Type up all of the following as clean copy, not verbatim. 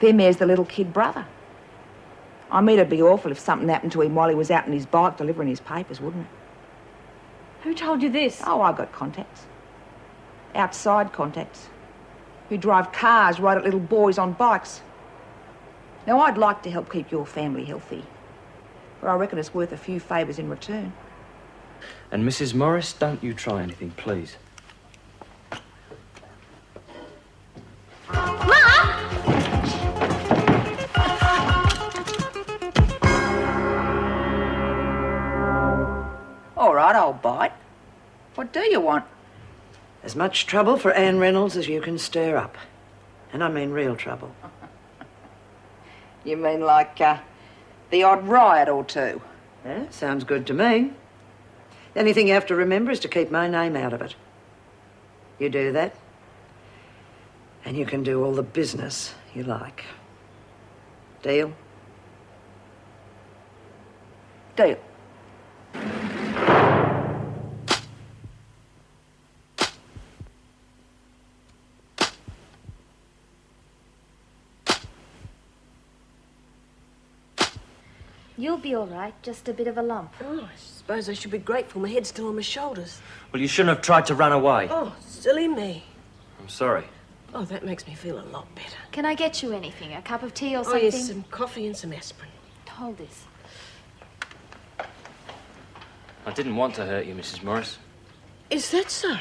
Them here's the little kid brother. I mean, it'd be awful if something happened to him while he was out on his bike delivering his papers, wouldn't it? Who told you this? Oh, I got contacts. Outside contacts. Who drive cars right at little boys on bikes. Now, I'd like to help keep your family healthy, but I reckon it's worth a few favours in return. And Mrs. Morris, don't you try anything, please. All right, old bite. What do you want? As much trouble for Anne Reynolds as you can stir up. And I mean real trouble. You mean like, the odd riot or two? Yeah, sounds good to me. The only thing you have to remember is to keep my name out of it. You do that, and you can do all the business you like. Deal? Deal. You'll be all right, just a bit of a lump. Oh, I suppose I should be grateful my head's still on my shoulders. Well, you shouldn't have tried to run away. Oh, silly me. I'm sorry. Oh, that makes me feel a lot better. Can I get you anything? A cup of tea or Oh, something? yes, some coffee and some aspirin. Hold this. I didn't want to hurt you, Mrs. Morris. Is that so?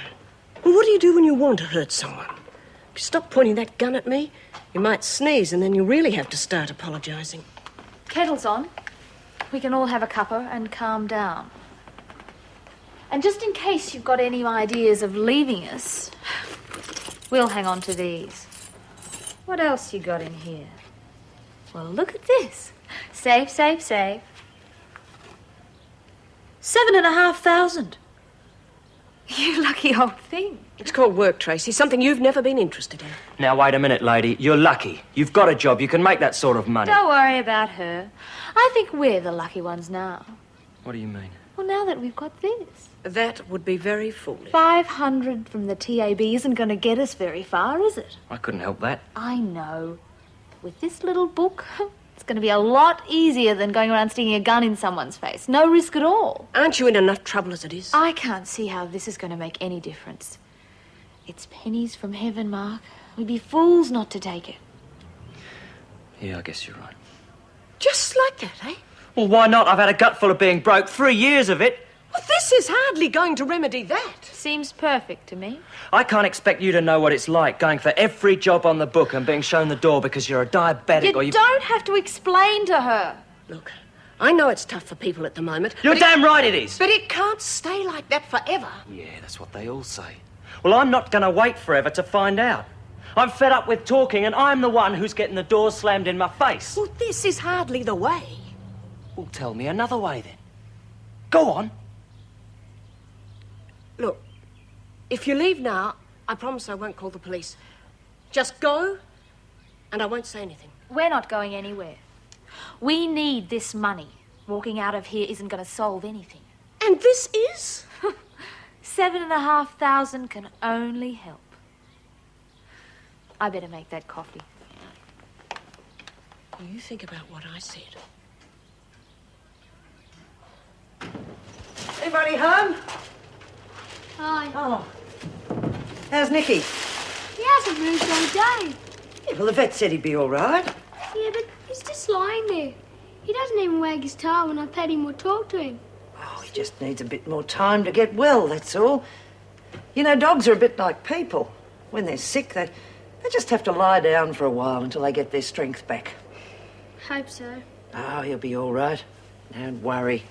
Well, what do you do when you want to hurt someone? If you stop pointing that gun at me, you might sneeze and then you really have to start apologising. Kettle's on. We can all have a cuppa and calm down. And just in case you've got any ideas of leaving us, we'll hang on to these. What else you got in here? Well, look at this. Save, save, save. 7,500. You lucky old thing. It's called work, Tracy, something you've never been interested in. Now, wait a minute, lady. You're lucky. You've got a job. You can make that sort of money. Don't worry about her. I think we're the lucky ones now. What do you mean? Well, now that we've got this. That would be very foolish. 500 from the TAB isn't going to get us very far, is it? I couldn't help that. I know. With this little book, it's going to be a lot easier than going around sticking a gun in someone's face. No risk at all. Aren't you in enough trouble as it is? I can't see how this is going to make any difference. It's pennies from heaven, Mark. We'd be fools not to take it. Yeah, I guess you're right. Just like that, eh? Well, why not? I've had a gut full of being broke. 3 years of it. Well, this is hardly going to remedy that. Seems perfect to me. I can't expect you to know what it's like going for every job on the book and being shown the door because you're a diabetic or you don't have to explain to her. Look, I know it's tough for people at the moment. You're damn right it is. But it can't stay like that forever. Yeah, that's what they all say. Well, I'm not going to wait forever to find out. I'm fed up with talking, and I'm the one who's getting the door slammed in my face. Well, this is hardly the way. Well, tell me another way, then. Go on. Look, if you leave now, I promise I won't call the police. Just go, and I won't say anything. We're not going anywhere. We need this money. Walking out of here isn't going to solve anything. And this is? 7,500 can only help. I better make that coffee. You think about what I said. Anybody home? Hi. Oh. How's Nicky? He hasn't moved all day. Yeah, well, the vet said he'd be all right. Yeah, but he's just lying there. He doesn't even wag his tail when I pet him or talk to him. Oh, he just needs a bit more time to get well, that's all. You know, dogs are a bit like people. When they're sick, they just have to lie down for a while until they get their strength back. Hope so. Oh, he'll be all right. Don't worry.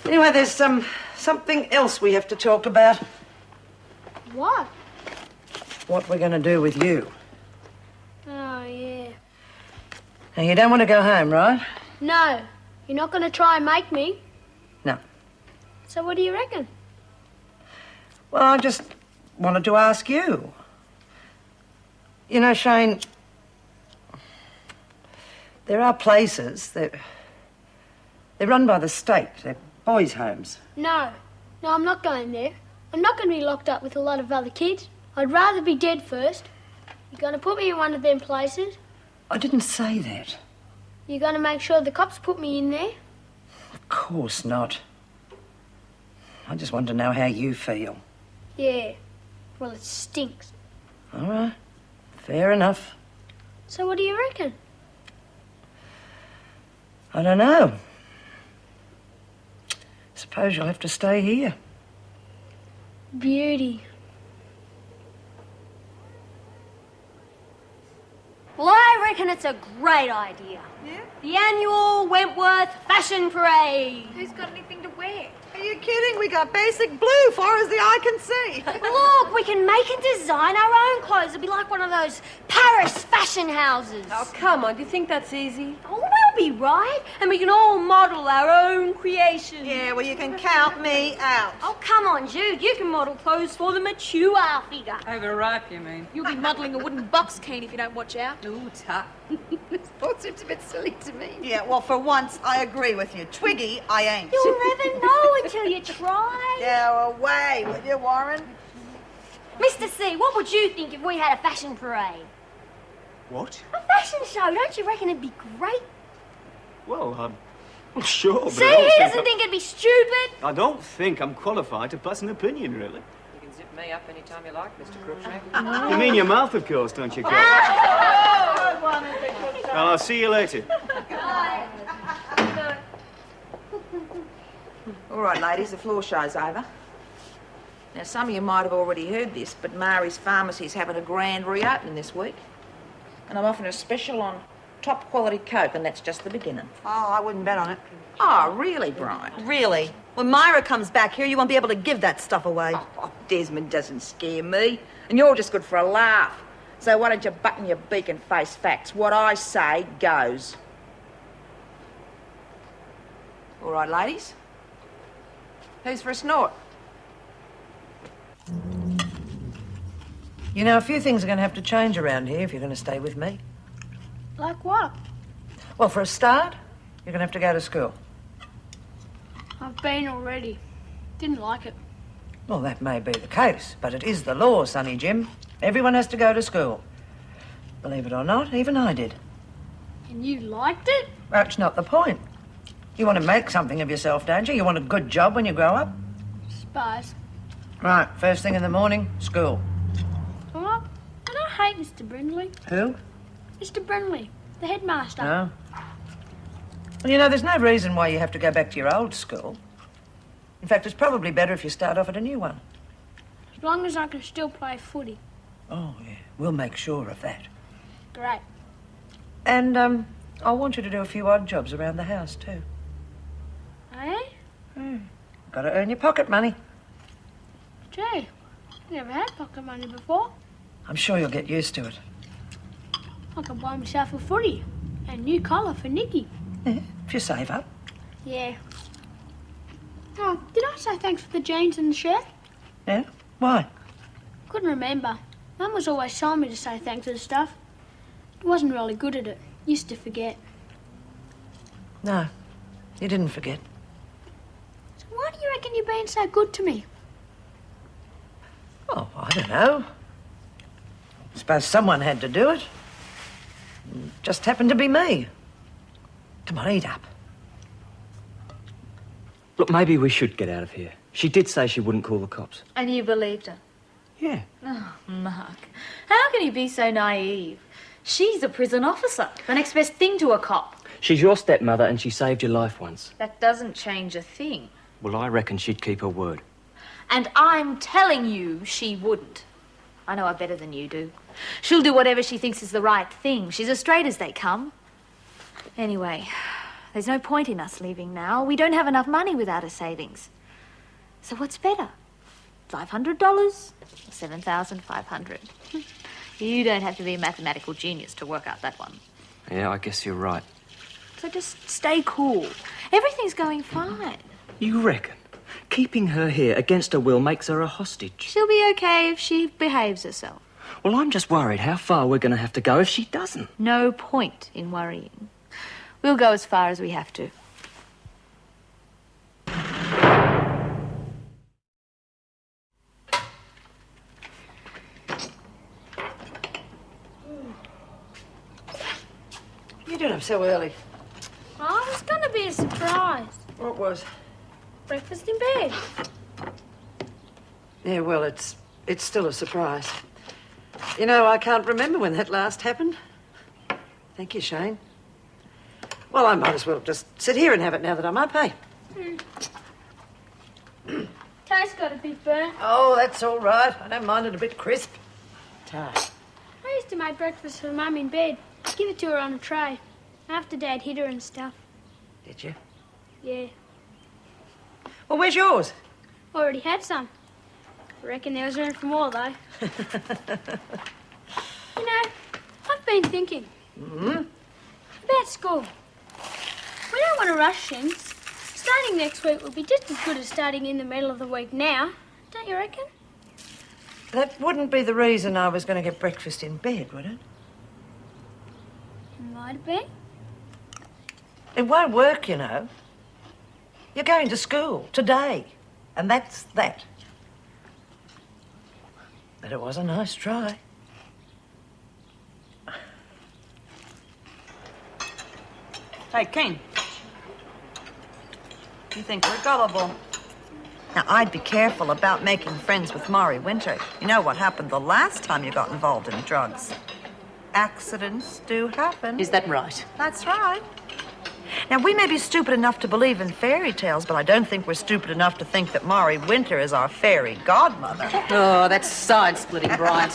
Anyway, there's something else we have to talk about. What? What we're going to do with you. Oh, yeah. Now, you don't want to go home, right? No. You're not going to try and make me? No. So what do you reckon? Well, I just wanted to ask you. You know, Shane, there are places that... They're run by the state. They're boys' homes. No. No, I'm not going there. I'm not going to be locked up with a lot of other kids. I'd rather be dead first. You're going to put me in one of them places, I didn't say that. You gonna make sure the cops put me in there? Of course not. I just want to know how you feel. Yeah. Well, it stinks. All right. Fair enough. So what do you reckon? I don't know. Suppose you'll have to stay here. Beauty. Well, I reckon it's a great idea. Yeah? The annual Wentworth Fashion Parade. Who's got anything to wear? Are you kidding? We got basic blue far as the eye can see. Look, we can make and design our own clothes. It'll be like one of those Paris fashion houses. Oh, come on. Do you think that's easy? Oh, we'll be right. And we can all model our own creations. Yeah, well, you can count me out. Oh, come on, Jude. You can model clothes for the mature figure. Overripe, you mean? You'll be muddling a wooden box, Kean, if you don't watch out. Ooh, tough. This all seems a bit silly to me. Yeah, well, for once, I agree with you. Twiggy, I ain't. You'll never know until you try. Go away, will you, Warren? Mr. C, what would you think if we had a fashion parade? What? A fashion show, don't you reckon it'd be great? Well, sure, but See, I don't he think doesn't think it'd be stupid. I don't think I'm qualified to pass an opinion, really. You can zip me up anytime you like, Mr. Crookshank. You mean your mouth, of course, don't you, Cole? Well, I'll see you later. All right, ladies, the floor show's over. Now, some of you might have already heard this, but Mary's Pharmacy's having a grand reopening this week. And I'm offering a special on top quality Coke, and that's just the beginning. Oh, I wouldn't bet on it. Oh, really, Bryant? Really? When Myra comes back here, you won't be able to give that stuff away. Oh, Desmond doesn't scare me. And you're just good for a laugh. So why don't you button your beak and face facts? What I say goes. All right, ladies. Who's for a snort? You know, a few things are going to have to change around here if you're going to stay with me. Like what? Well, for a start, you're going to have to go to school. I've been already. Didn't like it. Well, that may be the case, but it is the law, Sonny Jim. Everyone has to go to school. Believe it or not, even I did. And you liked it? That's not the point. You want to make something of yourself, don't you? You want a good job when you grow up? Suppose. Right, first thing in the morning, school. Oh, and I hate Mr. Brindley. Who? Mr. Brindley, the headmaster. No. Well, you know, there's no reason why you have to go back to your old school. In fact, it's probably better if you start off at a new one. As long as I can still play footy. Oh, yeah. We'll make sure of that. Great. And, I want you to do a few odd jobs around the house, too. Eh? Got to earn your pocket money. Gee, I never had pocket money before. I'm sure you'll get used to it. I could buy myself a footy and a new collar for Nicky. Yeah, if you save up. Yeah. Oh, did I say thanks for the jeans and the shirt? Yeah? Why? Couldn't remember. Mum was always telling me to say thanks and stuff. Wasn't really good at it. Used to forget. No, you didn't forget. So why do you reckon you're being so good to me? Oh, I don't know. Suppose someone had to do it. Just happened to be me. Come on, eat up. Look, maybe we should get out of here. She did say she wouldn't call the cops. And you believed her? Yeah. Oh, Mark. How can you be so naive? She's a prison officer, the next best thing to a cop. She's your stepmother and she saved your life once. That doesn't change a thing. Well, I reckon she'd keep her word. And I'm telling you she wouldn't. I know her better than you do. She'll do whatever she thinks is the right thing. She's as straight as they come. Anyway, there's no point in us leaving now. We don't have enough money without her savings. So what's better? $500 or $7,500? You don't have to be a mathematical genius to work out that one. Yeah, I guess you're right. So just stay cool. Everything's going fine. You reckon? Keeping her here against her will makes her a hostage. She'll be okay if she behaves herself. Well, I'm just worried how far we're going to have to go if she doesn't. No point in worrying. We'll go as far as we have to. You doing up so early? Oh, it was going to be a surprise. What was? Breakfast in bed. Yeah, well, it's still a surprise. You know, I can't remember when that last happened. Thank you, Shane. Well, I might as well just sit here and have it now that I'm up, hey? Toast got a bit burnt. Oh, that's all right. I don't mind it a bit crisp. Toast. I used to make breakfast for Mum in bed. Give it to her on a tray. After Dad hit her and stuff. Did you? Yeah. Well, where's yours? Already had some. I reckon there was room for more, though. You know, I've been thinking. About school. We don't want to rush things. Starting next week will be just as good as starting in the middle of the week now. Don't you reckon? That wouldn't be the reason I was going to get breakfast in bed, would it? Might have been. It won't work, you know. You're going to school today, and that's that. But it was a nice try. Hey, Kean. You think we're gullible? Now, I'd be careful about making friends with Maury Winter. You know what happened the last time you got involved in drugs. Accidents do happen. Is that right? That's right. Now, we may be stupid enough to believe in fairy tales, but I don't think we're stupid enough to think that Maury Winter is our fairy godmother. Oh, that's side-splitting, Bryant.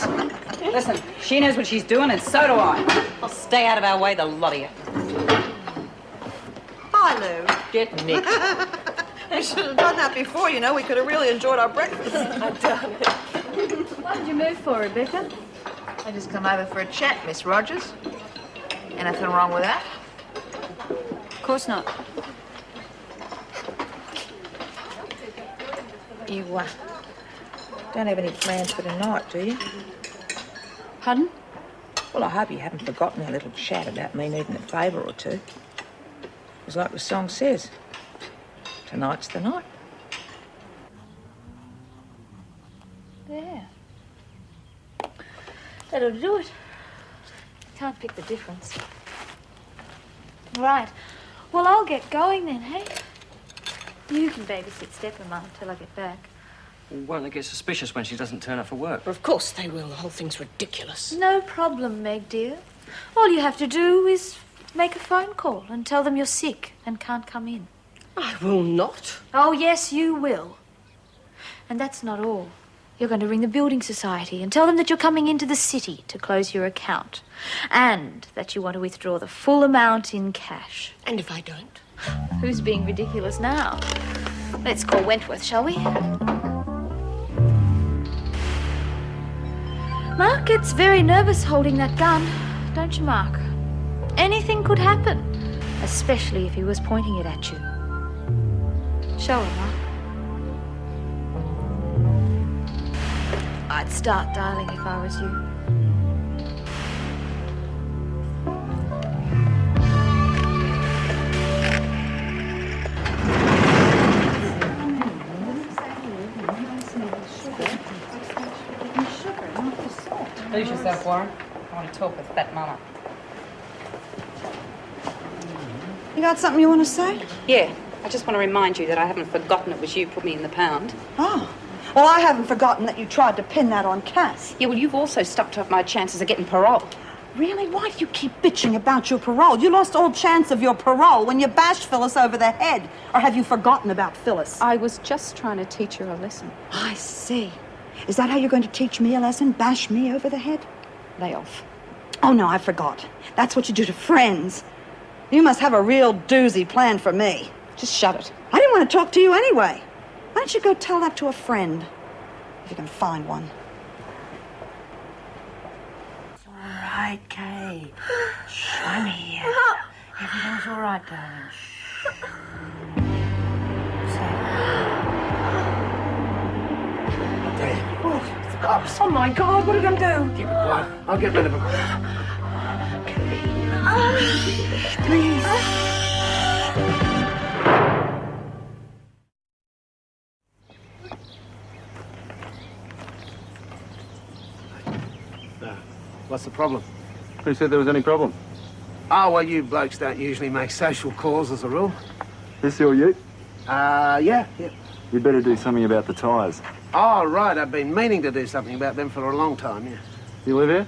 Listen, she knows what she's doing, and so do I. I'll stay out of our way, the lot of you. Hi, Lou. Get Nick. We should have done that before, you know. We could have really enjoyed our breakfast. What did you move for, Rebecca? I just come over for a chat, Miss Rogers. Anything wrong with that? Of course not. You don't have any plans for tonight, do you? Pardon? Well, I hope you haven't forgotten our little chat about me needing a favour or two. It's like the song says, tonight's the night. There. That'll do it. Can't pick the difference. Right. Well, I'll get going then, hey? You can babysit Stepmom until I get back. Won't they get suspicious when she doesn't turn up for work? Of course they will. The whole thing's ridiculous. No problem, Meg, dear. All you have to do is make a phone call and tell them you're sick and can't come in. I will not. Oh, yes, you will. And that's not all. You're going to ring the building society and tell them that you're coming into the city to close your account and that you want to withdraw the full amount in cash. And if I don't? Who's being ridiculous now? Let's call Wentworth, shall we? Mark gets very nervous holding that gun, don't you, Mark? Anything could happen, especially if he was pointing it at you. Show him, Mark. I'd start, darling, if I was you. Lose yourself, Warren. I want to talk with Fat Mama. You got something you want to say? Yeah, I just want to remind you that I haven't forgotten it was you put me in the pound. Oh. Well, I haven't forgotten that you tried to pin that on Cass. Yeah, well, you've also stopped off my chances of getting parole. Really? Why do you keep bitching about your parole? You lost all chance of your parole when you bashed Phyllis over the head. Or have you forgotten about Phyllis? I was just trying to teach her a lesson. I see. Is that how you're going to teach me a lesson? Bash me over the head? Lay off. Oh, no, I forgot. That's what you do to friends. You must have a real doozy plan for me. Just shut it. I didn't want to talk to you anyway. Why don't you go tell that to a friend, if you can find one? It's all right, Kay. Shh, I'm here. Everything's all right, darling. Shh. Oh, my God, what are you going to do? Keep it quiet. I'll get rid of him. Please. What's the problem? Who said there was any problem? Oh, well, you blokes don't usually make social calls as a rule. This all you? Yeah. You'd better do something about the tyres. Oh, right, I've been meaning to do something about them for a long time, yeah. You live here?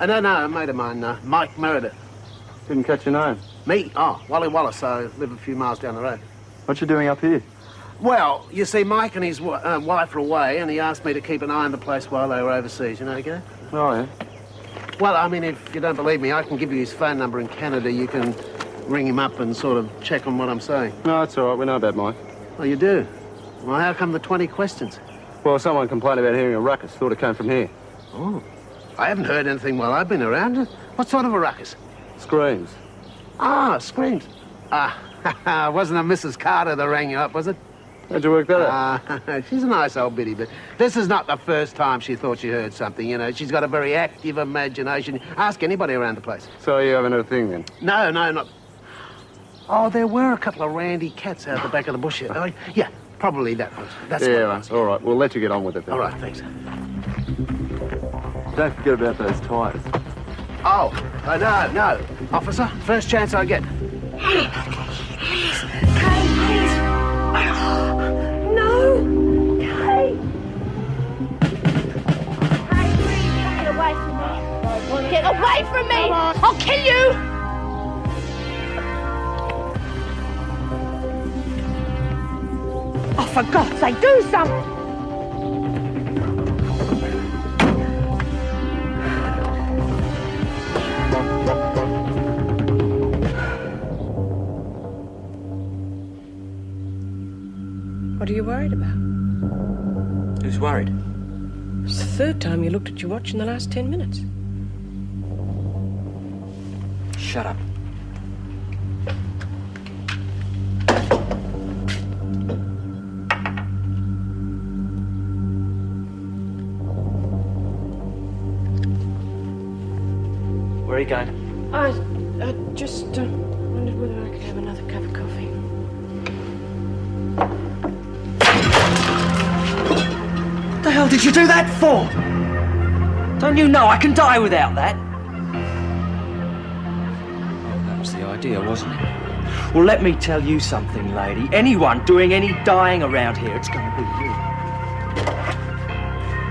No, a mate of mine, Mike Meredith. Didn't catch your name. Me? Oh, Wally Wallace. I live a few miles down the road. What you doing up here? Well, you see, Mike and his wife are away, and he asked me to keep an eye on the place while they were overseas, you know, okay? Oh, yeah? Well, I mean, if you don't believe me, I can give you his phone number in Canada. You can ring him up and sort of check on what I'm saying. No, it's all right. We know about Mike. Oh, you do? Well, how come the 20 questions? Well, someone complained about hearing a ruckus. Thought it came from here. Oh, I haven't heard anything while I've been around. What sort of a ruckus? Screams. Ah, screams. Wasn't it Mrs. Carter that rang you up, was it? How'd you work that out? She's a nice old biddy, but this is not the first time she thought she heard something, you know. She's got a very active imagination. Ask anybody around the place. So you haven't heard a thing, then? No, not... Oh, there were a couple of randy cats out the back of the bush here. Oh, yeah, probably that was. That's yeah, what it was. all right. We'll let you get on with it, then. All right, thanks. Don't forget about those tyres. Oh, no. Officer, first chance I get. Please. Kay, please. No. Kay. Kay, please, get away from me. Get away from me. I'll kill you. Oh, for God's sake, do something! What are you worried about? Who's worried? It's the third time you looked at your watch in the last 10 minutes. Shut up. Where are you going? I just wondered whether I could have another cup of coffee. What the hell did you do that for? Don't you know I can die without that? Oh, that was the idea, wasn't it? Well, let me tell you something, lady. Anyone doing any dying around here, it's going to be you.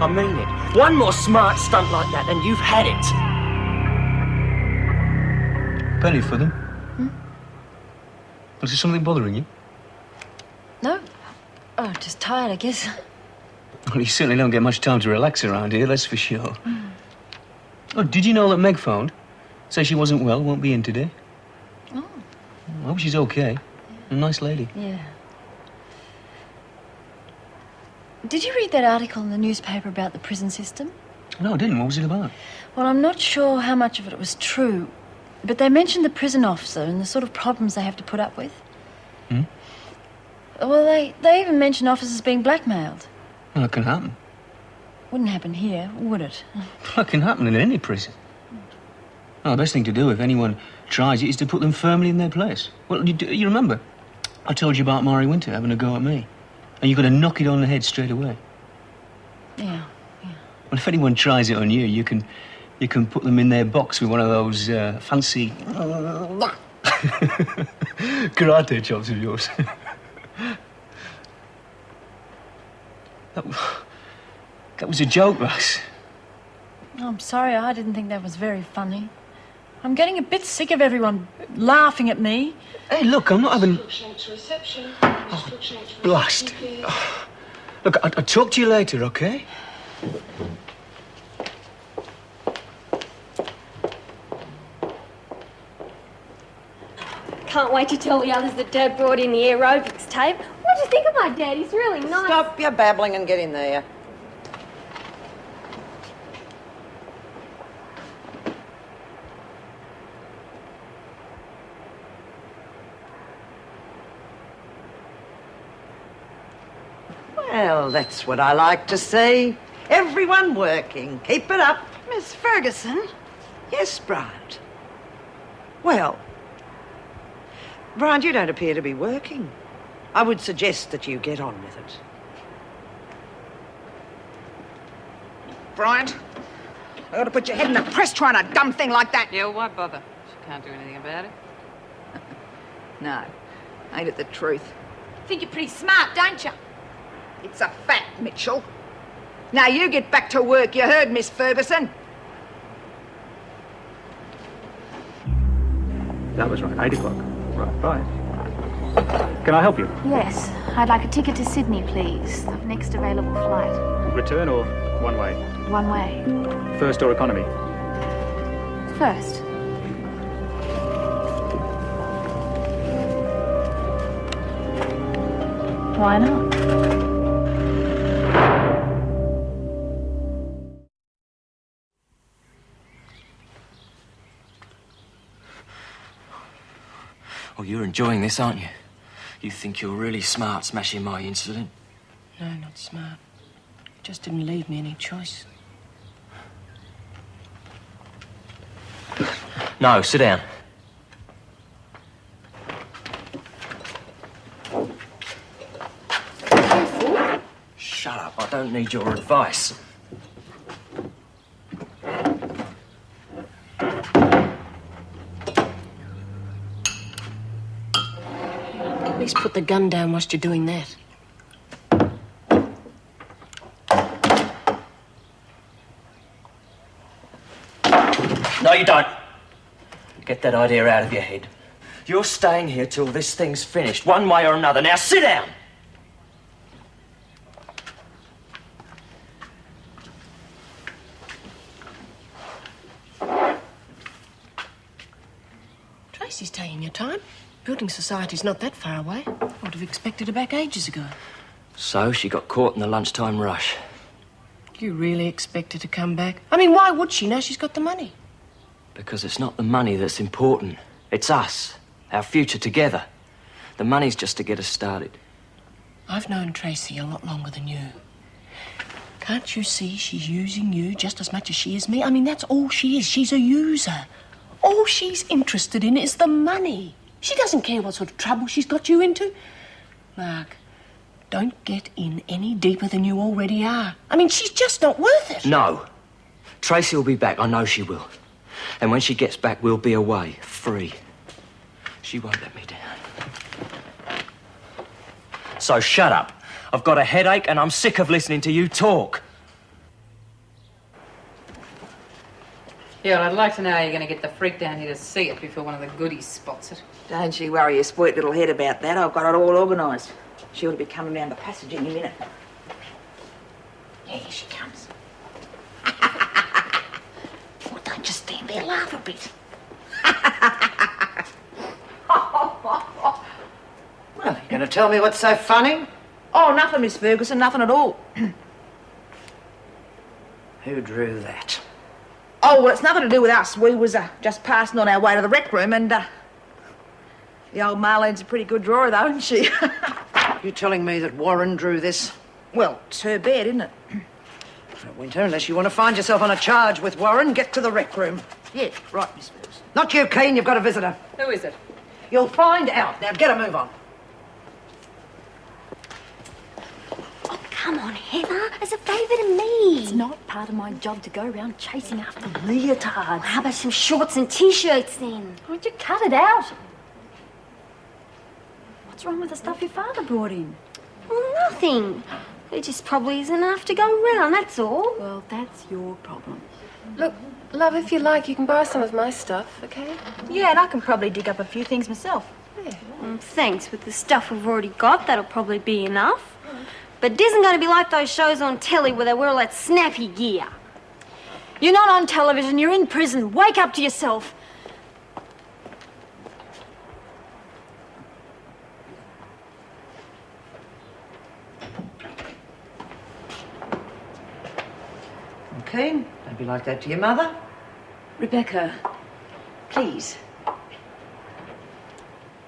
I mean it. One more smart stunt like that and you've had it. Penny for them? Was there something bothering you? No. Oh, just tired, I guess. Well, you certainly don't get much time to relax around here, that's for sure. Oh, did you know that Meg phoned? Says she wasn't well, won't be in today. Oh. I hope she's okay. A nice lady. Yeah. Did you read that article in the newspaper about the prison system? No, I didn't. What was it about? Well, I'm not sure how much of it was true, but they mentioned the prison officer and the sort of problems they have to put up with. Hmm? Well, they even mentioned officers being blackmailed. Well, that can happen. Wouldn't happen here, would it? That can happen in any prison. Well, the best thing to do if anyone tries it is to put them firmly in their place. Well, you remember, I told you about Mari Winter having a go at me. And you've got to knock it on the head straight away. Yeah. Well, if anyone tries it on you, you can put them in their box with one of those fancy karate chops of yours. That was a joke, Max. Oh, I'm sorry, I didn't think that was very funny. I'm getting a bit sick of everyone laughing at me. Hey, look, I'm not having... Oh, blast. Oh. Look, I'll talk to you later, OK? Can't wait to tell the others that Dad brought in the aerobics tape. What do you think of my dad? He's really nice. Stop your babbling and get in there. Well, that's what I like to see. Everyone working. Keep it up. Miss Ferguson? Yes, Bryant. Well, Bryant, you don't appear to be working. I would suggest that you get on with it. Bryant, I ought to put your head in the press trying a dumb thing like that. Yeah, well, why bother? She can't do anything about it. No, ain't it the truth? Think you're pretty smart, don't you? It's a fact, Mitchell. Now you get back to work, you heard, Miss Ferguson? That was right, 8 o'clock. Right. Can I help you? Yes, I'd like a ticket to Sydney, please. The next available flight. Return or one way? One way. First or economy? First. Why not? Oh, you're enjoying this, aren't you? You think you're really smart smashing my insulin? No, not smart. It just didn't leave me any choice. No, sit down. Shut up, I don't need your advice. At least put the gun down whilst you're doing that. No, you don't. Get that idea out of your head. You're staying here till this thing's finished, one way or another. Now sit down! Tracy's taking your time. Building society's not that far away. I would have expected her back ages ago. So she got caught in the lunchtime rush. You really expect her to come back? I mean, why would she now she's got the money? Because it's not the money that's important. It's us, our future together. The money's just to get us started. I've known Tracy a lot longer than you. Can't you see she's using you just as much as she is me? I mean, that's all she is. She's a user. All she's interested in is the money. She doesn't care what sort of trouble she's got you into. Mark, don't get in any deeper than you already are. I mean, she's just not worth it. No. Tracy will be back. I know she will. And when she gets back, we'll be away, free. She won't let me down. So shut up. I've got a headache and I'm sick of listening to you talk. Yeah, well, I'd like to know how you're going to get the freak down here to see it before one of the goodies spots it. Don't you worry your spoilt little head about that. I've got it all organised. She ought to be coming down the passage any minute. Yeah, here she comes. Well, don't just stand there, laugh a bit. Well, you going to tell me what's so funny? Oh, nothing, Miss Ferguson, nothing at all. Who drew that? Oh, well, it's nothing to do with us. We was just passing on our way to the rec room and, the old Marlene's a pretty good drawer, though, isn't she? You telling me that Warren drew this? Well, it's her bed, isn't it? Winter, unless you want to find yourself on a charge with Warren, get to the rec room. Yeah, right, Miss Ferguson. Not you, Kean, you've got a visitor. Who is it? You'll find out. Now, get a move on. Oh, come on, Heather. As a favour to me. It's not part of my job to go around chasing after leotards. How about some shorts and T-shirts then? Why don't you cut it out? What's wrong with the stuff your father brought in? Well, nothing. There just probably isn't enough to go around, that's all. Well, that's your problem. Look, love, if you like, you can borrow some of my stuff, okay? Yeah, and I can probably dig up a few things myself. Yeah. Thanks. With the stuff we've already got, that'll probably be enough. But it isn't going to be like those shows on telly where they wear all that snappy gear. You're not on television, you're in prison. Wake up to yourself. Kean, don't be like that to your mother. Rebecca, please.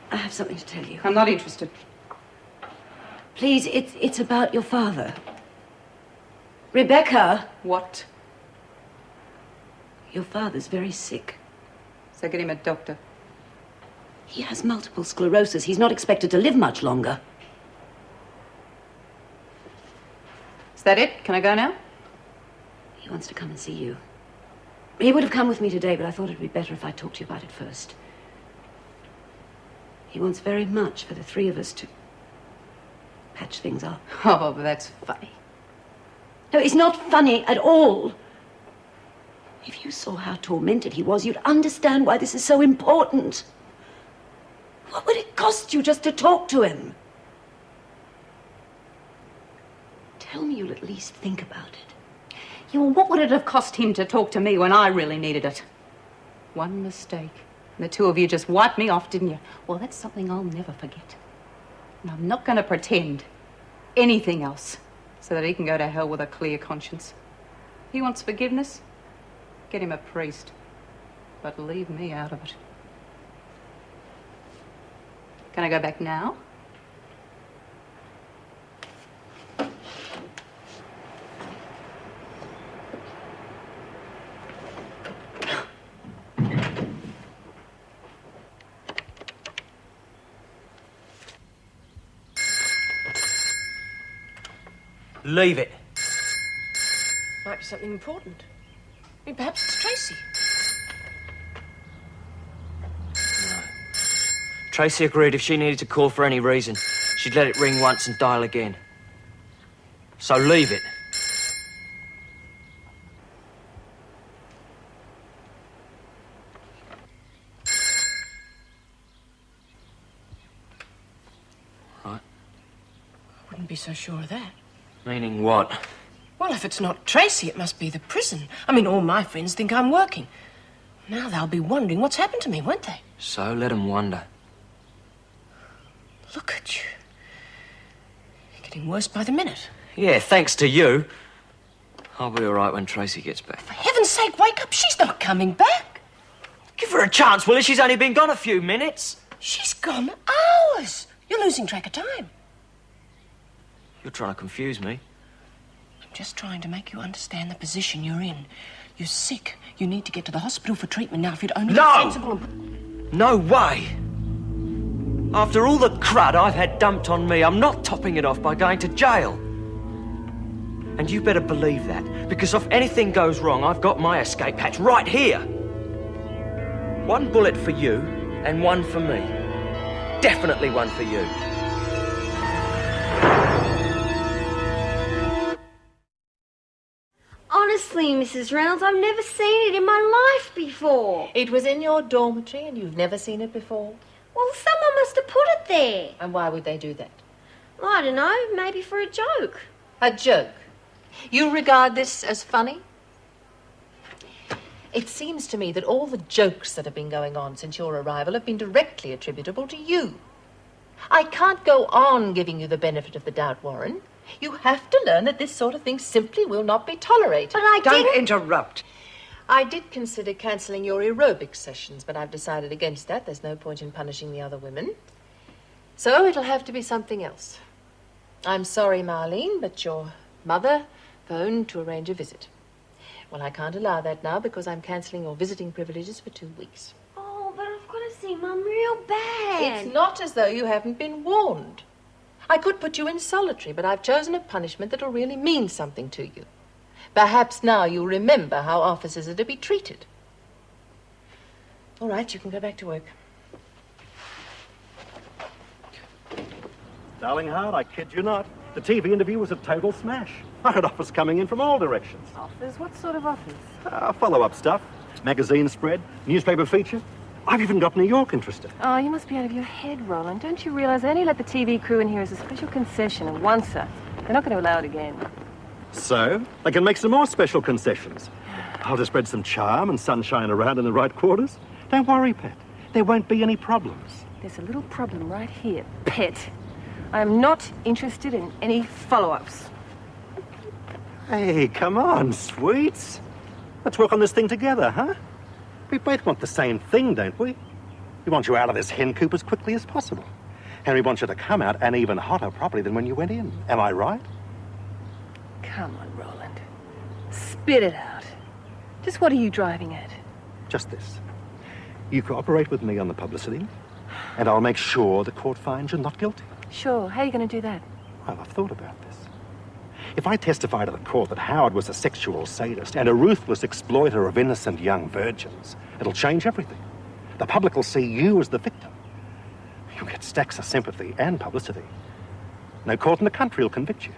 I have something to tell you. I'm not interested. Please, it's about your father. Rebecca! What? Your father's very sick. So get him a doctor. He has multiple sclerosis. He's not expected to live much longer. Is that it? Can I go now? He wants to come and see you. He would have come with me today, but I thought it'd be better if I talked to you about it first. He wants very much for the three of us to patch things up. Oh, but that's funny. No, it's not funny at all. If you saw how tormented he was, you'd understand why this is so important. What would it cost you just to talk to him? Tell me you'll at least think about it. Yeah, well, what would it have cost him to talk to me when I really needed it? One mistake. And the two of you just wiped me off, didn't you? Well, that's something I'll never forget. And I'm not going to pretend anything else so that he can go to hell with a clear conscience. He wants forgiveness? Get him a priest. But leave me out of it. Can I go back now? Leave it. Might be something important. I mean, perhaps it's Tracy. No. Tracy agreed if she needed to call for any reason, she'd let it ring once and dial again. So leave it. Right. I wouldn't be so sure of that. Meaning what? Well, if it's not Tracy, it must be the prison. I mean, all my friends think I'm working. Now they'll be wondering what's happened to me, won't they? So let them wonder. Look at you. You're getting worse by the minute. Yeah, thanks to you. I'll be all right when Tracy gets back. For heaven's sake, wake up. She's not coming back. Give her a chance, will you? She's only been gone a few minutes. She's gone hours. You're losing track of time. You're trying to confuse me. I'm just trying to make you understand the position you're in. You're sick. You need to get to the hospital for treatment now if you'd only be sensible. No way! After all the crud I've had dumped on me, I'm not topping it off by going to jail. And you better believe that, because if anything goes wrong, I've got my escape hatch right here. One bullet for you, and one for me. Definitely one for you. Honestly, Mrs. Reynolds, I've never seen it in my life before. It was in your dormitory and you've never seen it before? Well, someone must have put it there. And why would they do that? I don't know, maybe for a joke. A joke? You regard this as funny? It seems to me that all the jokes that have been going on since your arrival have been directly attributable to you. I can't go on giving you the benefit of the doubt, Warren. You have to learn that this sort of thing simply will not be tolerated. But I Don't interrupt. I did consider cancelling your aerobic sessions, but I've decided against that. There's no point in punishing the other women. So it'll have to be something else. I'm sorry, Marlene, but your mother phoned to arrange a visit. Well, I can't allow that now because I'm cancelling your visiting privileges for 2 weeks. Oh, but I've got to see Mum real bad. It's not as though you haven't been warned. I could put you in solitary, but I've chosen a punishment that'll really mean something to you. Perhaps now you'll remember how officers are to be treated. All right, you can go back to work. Darling heart, I kid you not. The TV interview was a total smash. I had offers coming in from all directions. Offers? What sort of offers? Follow-up stuff. Magazine spread, newspaper feature. I've even got New York interested. Oh, you must be out of your head, Roland. Don't you realize they only let the TV crew in here as a special concession and once a... They're not going to allow it again. So, they can make some more special concessions. I'll just spread some charm and sunshine around in the right quarters. Don't worry, Pet. There won't be any problems. There's a little problem right here, Pet. I am not interested in any follow-ups. Hey, come on, sweets. Let's work on this thing together, huh? We both want the same thing, don't we? We want you out of this hen coop as quickly as possible. And we want you to come out and even hotter properly than when you went in. Am I right? Come on, Roland. Spit it out. Just what are you driving at? Just this. You cooperate with me on the publicity, and I'll make sure the court finds you're not guilty. Sure. How are you going to do that? Well, I've thought about this. If I testify to the court that Howard was a sexual sadist and a ruthless exploiter of innocent young virgins, it'll change everything. The public will see you as the victim. You'll get stacks of sympathy and publicity. No court in the country will convict you.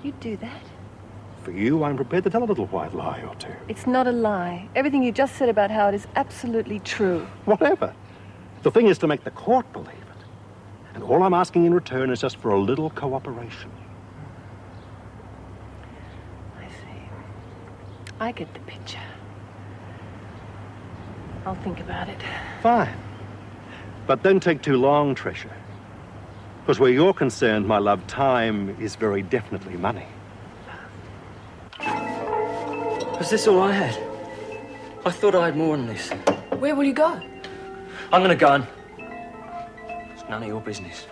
You'd do that? For you, I'm prepared to tell a little white lie or two. It's not a lie. Everything you just said about Howard is absolutely true. Whatever. The thing is to make the court believe it. And all I'm asking in return is just for a little cooperation. I get the picture. I'll think about it. Fine. But don't take too long, Tricia. Because where you're concerned, my love, time is very definitely money. Was this all I had? I thought I had more than this. Where will you go? I'm gonna go and... It's none of your business.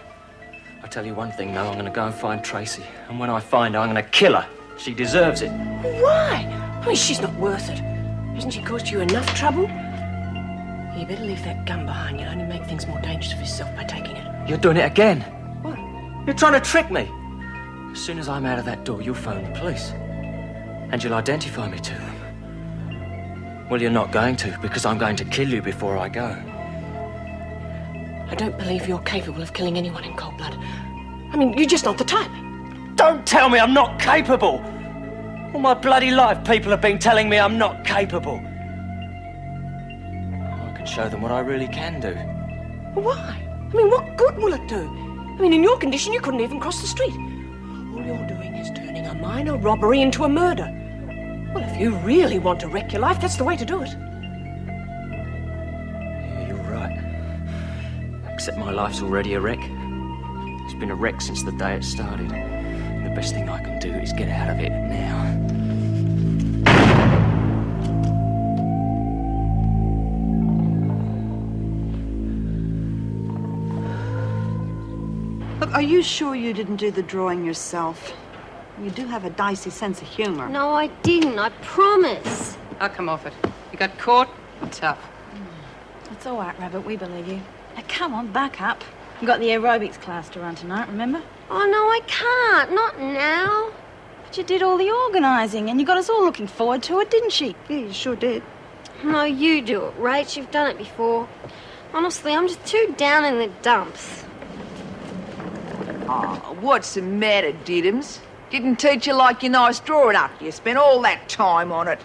I tell you one thing, though, I'm gonna go and find Tracy. And when I find her, I'm gonna kill her. She deserves it. Why? I mean, she's not worth it. Hasn't she caused you enough trouble? You better leave that gun behind. You'll only make things more dangerous for yourself by taking it. You're doing it again. What? You're trying to trick me. As soon as I'm out of that door, you'll phone the police. And you'll identify me to them. Well, you're not going to, because I'm going to kill you before I go. I don't believe you're capable of killing anyone in cold blood. I mean, you're just not the type. Don't tell me I'm not capable! All my bloody life, people have been telling me I'm not capable. I can show them what I really can do. Why? I mean, what good will it do? I mean, in your condition, you couldn't even cross the street. All you're doing is turning a minor robbery into a murder. Well, if you really want to wreck your life, that's the way to do it. Yeah, you're right. Except my life's already a wreck. It's been a wreck since the day it started. And the best thing I can do is get out of it now. Look, are you sure you didn't do the drawing yourself? You do have a dicey sense of humor. No, I didn't. I promise. Oh, come off it. You got caught? Tough. It's all right, Rabbit. We believe you. Now, come on, back up. You've got the aerobics class to run tonight, remember? Oh, no, I can't. Not now. But you did all the organising and you got us all looking forward to it, didn't she? Yeah, you sure did. No, you do it, Rach. You've done it before. Honestly, I'm just too down in the dumps. Oh, what's the matter, Diddums? Didn't teach you like your nice drawing after you spent all that time on it.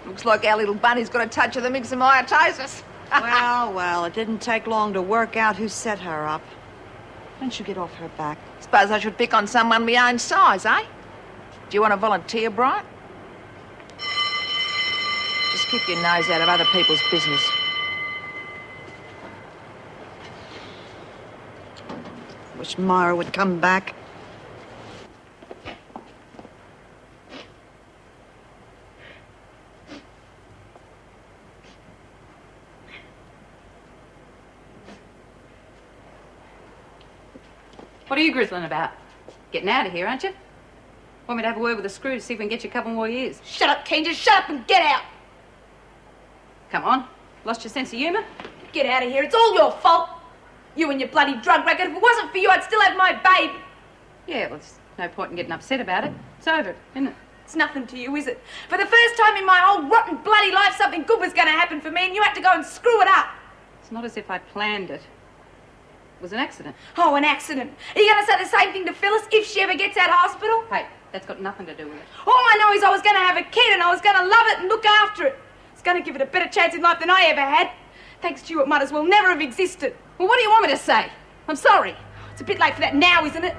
Looks like our little bunny's got a touch of the myxomatosis. Well, it didn't take long to work out who set her up. Why don't you get off her back? Suppose I should pick on someone my own size, eh? Do you want to volunteer, Bryant? Just keep your nose out of other people's business. Wish Myra would come back. What are you grizzling about? Getting out of here, aren't you? Want me to have a word with the screw to see if we can get you a couple more years? Shut up, Kean. Just shut up and get out. Come on. Lost your sense of humour? Get out of here. It's all your fault. You and your bloody drug racket. If it wasn't for you, I'd still have my baby. Yeah, well, there's no point in getting upset about it. It's over, isn't it? It's nothing to you, is it? For the first time in my whole rotten bloody life, something good was going to happen for me, and you had to go and screw it up. It's not as if I planned it. It was an accident. Oh, an accident. Are you going to say the same thing to Phyllis if she ever gets out of hospital? Hey, that's got nothing to do with it. All I know is I was going to have a kid and I was going to love it and look after it. It's going to give it a better chance in life than I ever had. Thanks to you, it might as well never have existed. Well, what do you want me to say? I'm sorry. It's a bit late for that now, isn't it?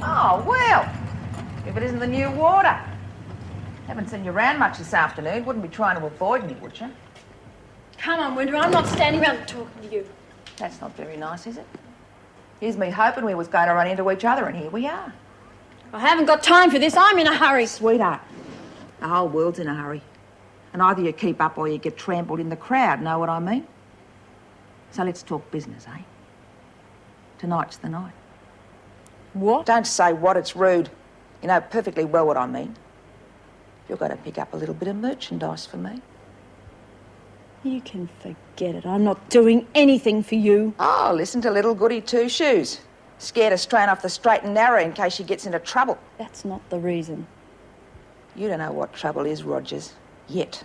Oh, well, if it isn't the new water. Haven't seen you around much this afternoon. Wouldn't be trying to avoid me, would you? Come on, Wanda. I'm not standing around talking to you. That's not very nice, is it? Here's me hoping we was going to run into each other, and here we are. I haven't got time for this. I'm in a hurry. Sweetheart, the whole world's in a hurry. And either you keep up or you get trampled in the crowd, know what I mean? So let's talk business, eh? Tonight's the night. What? Don't say what, it's rude. You know perfectly well what I mean. You're going to pick up a little bit of merchandise for me. You can forget it. I'm not doing anything for you. Oh, listen to little goody two-shoes. Scared of straying off the straight and narrow in case she gets into trouble. That's not the reason. You don't know what trouble is, Rogers, yet.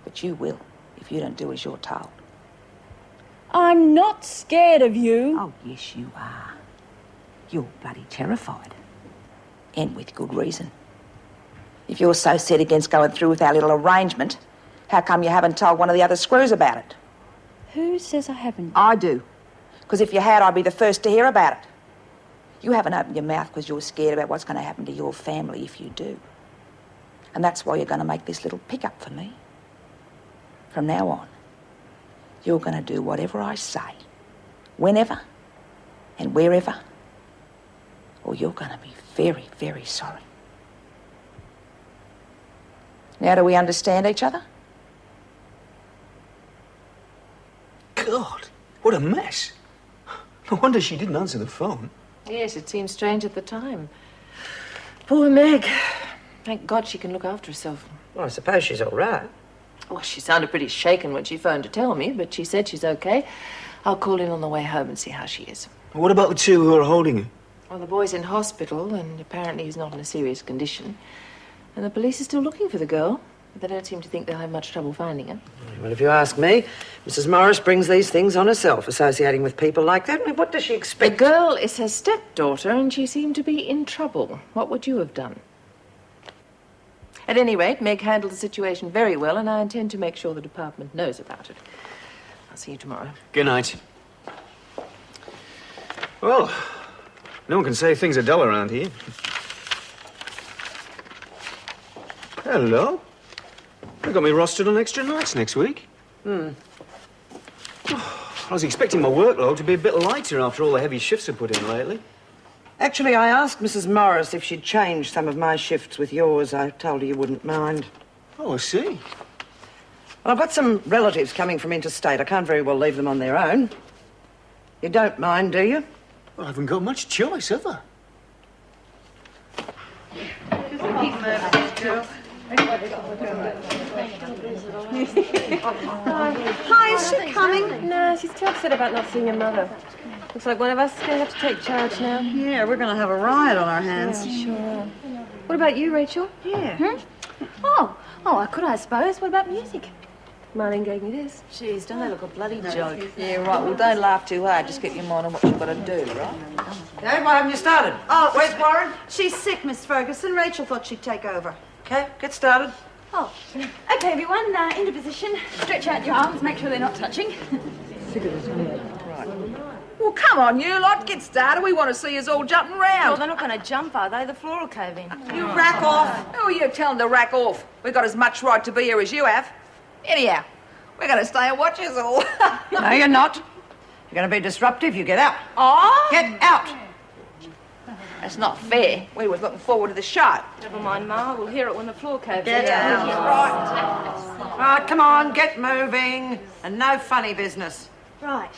But you will, if you don't do as you're told. I'm not scared of you. Oh, yes, you are. You're bloody terrified. And with good reason. If you're so set against going through with our little arrangement, how come you haven't told one of the other screws about it? Who says I haven't? I do. Because if you had, I'd be the first to hear about it. You haven't opened your mouth because you're scared about what's going to happen to your family if you do. And that's why you're going to make this little pickup for me. From now on, you're going to do whatever I say, whenever and wherever, or you're going to be very, very sorry. Now, do we understand each other? God, what a mess. No wonder she didn't answer the phone. Yes, it seemed strange at the time. Poor Meg. Thank God she can look after herself. Well, I suppose she's all right. Well, she sounded pretty shaken when she phoned to tell me, but she said she's okay. I'll call in on the way home and see how she is. What about the two who are holding her? Well, the boy's in hospital, and apparently he's not in a serious condition. And the police are still looking for the girl, but they don't seem to think they'll have much trouble finding her. Well, if you ask me, Mrs. Morris brings these things on herself, associating with people like that. I mean, what does she expect? The girl is her stepdaughter, and she seemed to be in trouble. What would you have done? At any rate, Meg handled the situation very well, and I intend to make sure the department knows about it. I'll see you tomorrow. Good night. Well, no one can say things are dull around here. Hello. They got me rostered on extra nights next week. I was expecting my workload to be a bit lighter after all the heavy shifts I put in lately. Actually, I asked Mrs. Morris if she'd change some of my shifts with yours. I told her you wouldn't mind. Oh, I see. Well, I've got some relatives coming from interstate. I can't very well leave them on their own. You don't mind, do you? Well, I haven't got much choice, have I? Hi, is she coming? No, she's too upset about not seeing her mother. Looks like one of us is going to have to take charge now. Yeah, we're going to have a riot on our hands. Yeah, sure. What about you, Rachel? Yeah. Oh, I could, I suppose. What about music? Marlene gave me this. Jeez, don't they look a bloody joke? Yeah, right. Well, don't laugh too hard. Just keep your mind on what you've got to do, right? Hey, why haven't you started? Oh, Where's Warren? She's sick, Miss Ferguson. Rachel thought she'd take over. Okay, get started. Oh, okay, everyone, into position. Stretch out your arms, make sure they're not touching. Well, come on, you lot. Get started. We want to see us all jumping Well, round. they're not going to jump, are they? The floor will cave in. You rack off. Who are you telling to rack off? We've got as much right to be here as you have. Anyhow, we're going to stay and watch us all. No, you're not. You're going to be disruptive. You get out. Oh? Get out. That's not fair. We was looking forward to the show. Never mind, Ma. We'll hear it when the floor caves Get in. out. Right, come on, get moving. And no funny business. Right.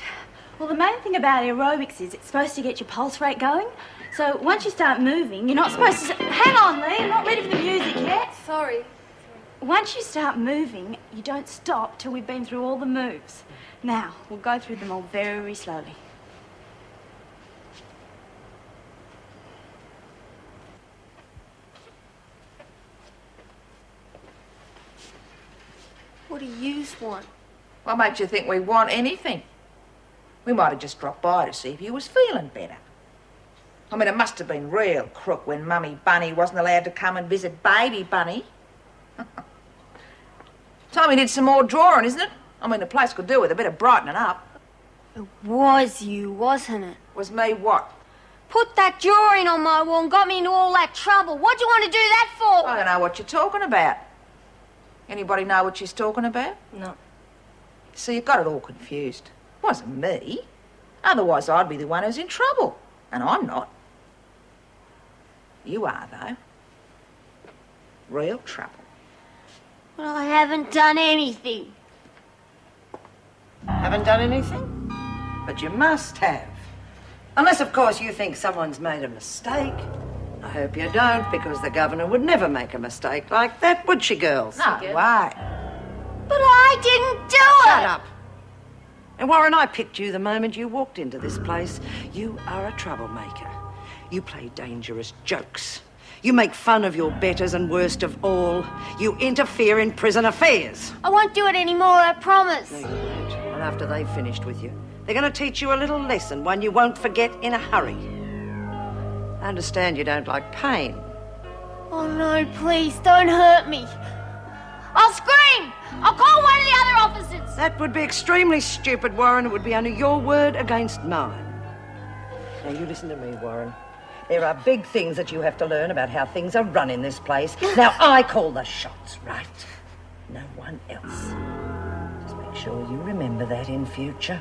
Well, the main thing about aerobics is it's supposed to get your pulse rate going. So once you start moving, you're not supposed to... Hang on, Leigh. I'm not ready for the music yet. Sorry. Once you start moving, you don't stop till we've been through all the moves. Now, we'll go through them all very slowly. What do you want? What makes you think we want anything? We might have just dropped by to see if you was feeling better. I mean, it must have been real crook when Mummy Bunny wasn't allowed to come and visit Baby Bunny. Time we did some more drawing, isn't it? I mean, the place could do with a bit of brightening up. It was you, wasn't it? Was me what? Put that drawing on my wall and got me into all that trouble. What'd you want to do that for? I don't know what you're talking about. Anybody know what she's talking about? No. See, you got it all confused. It wasn't me. Otherwise, I'd be the one who's in trouble. And I'm not. You are, though. Real trouble. Well, I haven't done anything. Haven't done anything? But you must have. Unless, of course, you think someone's made a mistake. I hope you don't, because the governor would never make a mistake like that, would she, girls? No way. But I didn't do it! Shut up. And Warren, I picked you the moment you walked into this place. You are a troublemaker. You play dangerous jokes. You make fun of your betters, and worst of all, you interfere in prison affairs. I won't do it anymore, I promise. No, you won't. Not after they've finished with you. They're going to teach you a little lesson, one you won't forget in a hurry. I understand you don't like pain. Oh no, please, don't hurt me. I'll scream! I'll call one of the other officers! That would be extremely stupid, Warren. It would be only your word against mine. Now, you listen to me, Warren. There are big things that you have to learn about how things are run in this place. Now, I call the shots, right? No one else. Just make sure you remember that in future.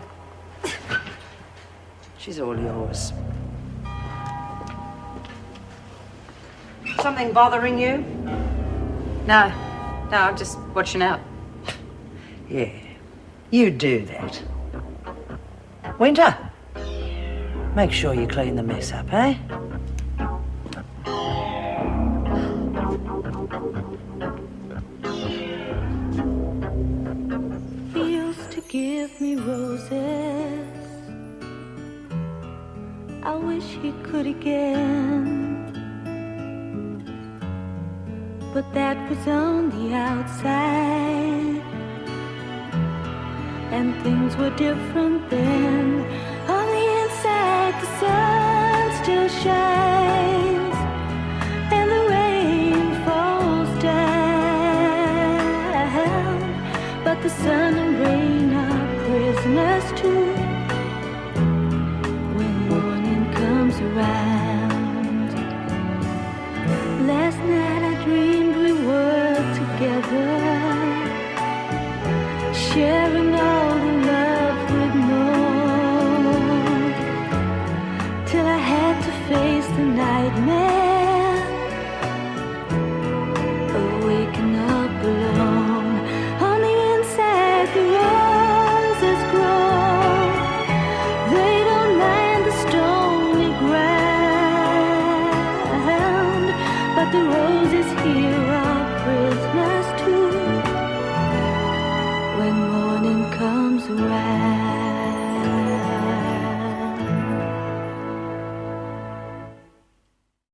She's all yours. Something bothering you? No, I'm just watching out. Yeah, you do that. Winter, make sure you clean the mess up, eh? He used to give me roses. I wish he could again. But that was on the outside, and things were different then.